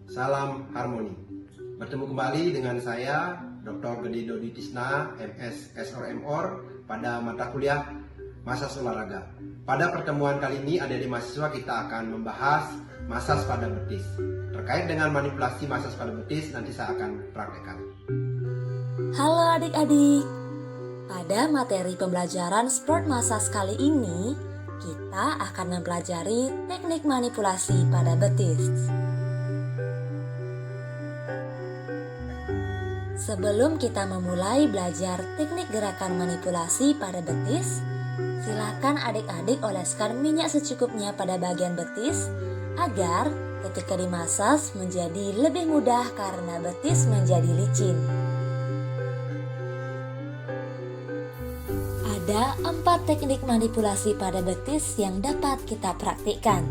Salam harmoni. Bertemu kembali dengan saya, Dr. Gede Dodi Tisna, MS SORMOR, pada mata kuliah Masas Olahraga. Pada pertemuan kali ini, adik-adik mahasiswa kita akan membahas masas pada betis. Terkait dengan manipulasi masas pada betis, nanti saya akan praktekkan. Halo adik-adik. Pada materi pembelajaran sport massage kali ini, kita akan mempelajari teknik manipulasi pada betis. Sebelum kita memulai belajar teknik gerakan manipulasi pada betis, silakan adik-adik oleskan minyak secukupnya pada bagian betis agar ketika dimasas menjadi lebih mudah karena betis menjadi licin. Ada 4 teknik manipulasi pada betis yang dapat kita praktikkan.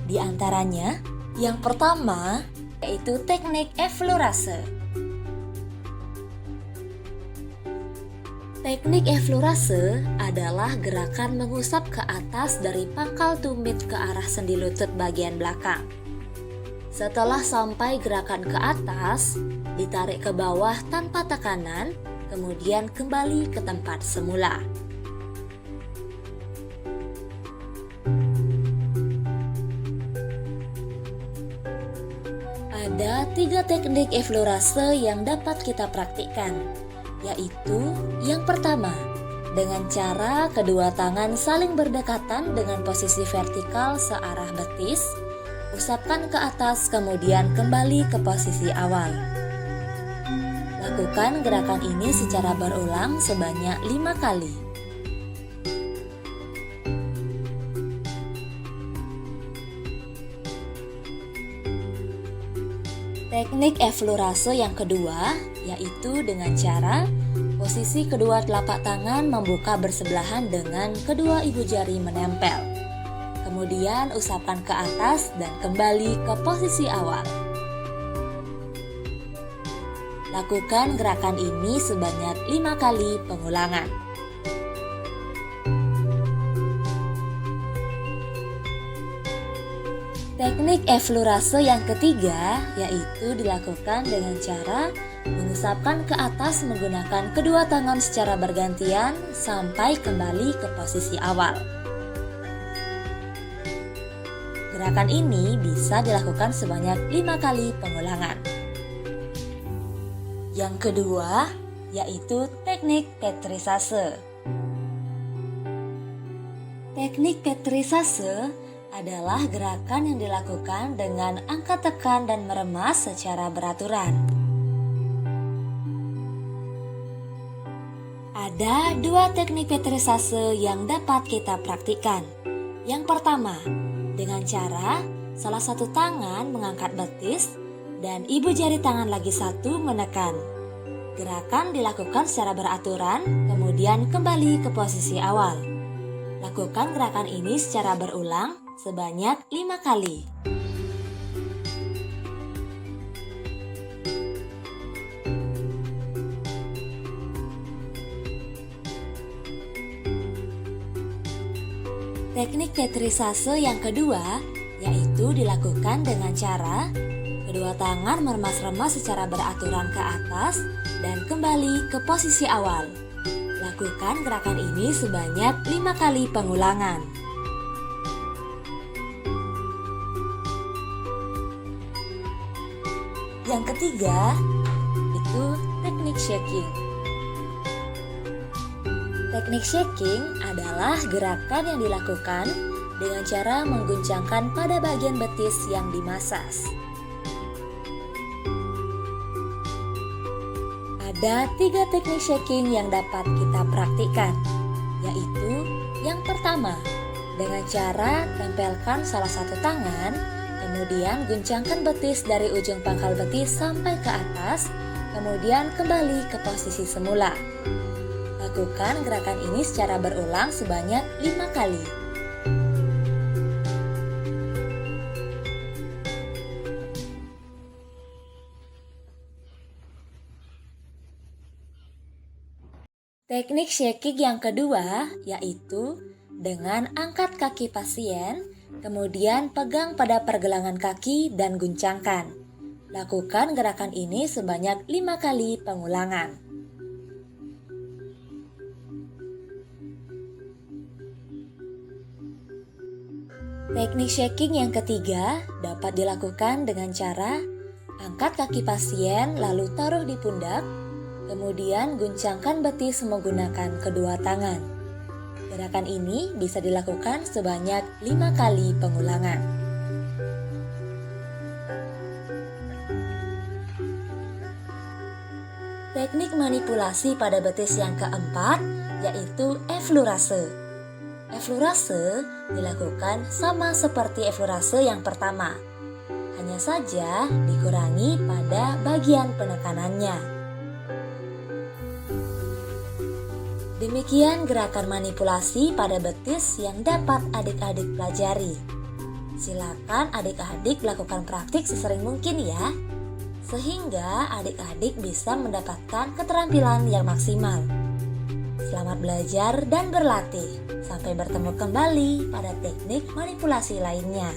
Di antaranya, yang pertama yaitu teknik effleurase. Teknik effleurase adalah gerakan mengusap ke atas dari pangkal tumit ke arah sendi lutut bagian belakang. Setelah sampai gerakan ke atas, ditarik ke bawah tanpa tekanan, kemudian kembali ke tempat semula. Ada 3 teknik effleurase yang dapat kita praktikkan, yaitu yang pertama, dengan cara kedua tangan saling berdekatan dengan posisi vertikal searah betis, usapkan ke atas kemudian kembali ke posisi awal. Lakukan gerakan ini secara berulang sebanyak 5 kali. Teknik effleurase yang kedua yaitu dengan cara posisi kedua telapak tangan membuka bersebelahan dengan kedua ibu jari menempel. Kemudian usapkan ke atas dan kembali ke posisi awal. Lakukan gerakan ini sebanyak 5 kali pengulangan. Teknik effleurase yang ketiga yaitu dilakukan dengan cara mengusapkan ke atas menggunakan kedua tangan secara bergantian sampai kembali ke posisi awal. Gerakan ini bisa dilakukan sebanyak 5 kali pengulangan. Yang kedua yaitu teknik petrisase. Teknik petrisase adalah gerakan yang dilakukan dengan angkat tekan dan meremas secara beraturan. Ada 2 teknik petrisase yang dapat kita praktikkan. Yang pertama, dengan cara salah satu tangan mengangkat betis dan ibu jari tangan lagi satu menekan. Gerakan dilakukan secara beraturan, kemudian kembali ke posisi awal. Lakukan gerakan ini secara berulang sebanyak 5 kali. Teknik petrisase yang kedua yaitu dilakukan dengan cara kedua tangan meremas-remas secara beraturan ke atas dan kembali ke posisi awal. Lakukan gerakan ini sebanyak 5 kali pengulangan. Yang ketiga, itu teknik shaking. Teknik shaking adalah gerakan yang dilakukan dengan cara mengguncangkan pada bagian betis yang dimasas. Ada 3 teknik shaking yang dapat kita praktikkan, yaitu yang pertama, dengan cara tempelkan salah satu tangan, kemudian guncangkan betis dari ujung pangkal betis sampai ke atas, kemudian kembali ke posisi semula. Lakukan gerakan ini secara berulang sebanyak 5 kali. Teknik shaking yang kedua yaitu dengan angkat kaki pasien, kemudian pegang pada pergelangan kaki dan guncangkan. Lakukan gerakan ini sebanyak 5 kali pengulangan. Teknik shaking yang ketiga dapat dilakukan dengan cara angkat kaki pasien lalu taruh di pundak, kemudian guncangkan betis menggunakan kedua tangan. Gerakan ini bisa dilakukan sebanyak 5 kali pengulangan. Teknik manipulasi pada betis yang keempat yaitu eflurase. Eflurase dilakukan sama seperti eflurase yang pertama, hanya saja dikurangi pada bagian penekanannya. Demikian gerakan manipulasi pada betis yang dapat adik-adik pelajari. Silakan adik-adik lakukan praktik sesering mungkin ya, sehingga adik-adik bisa mendapatkan keterampilan yang maksimal. Selamat belajar dan berlatih. Sampai bertemu kembali pada teknik manipulasi lainnya.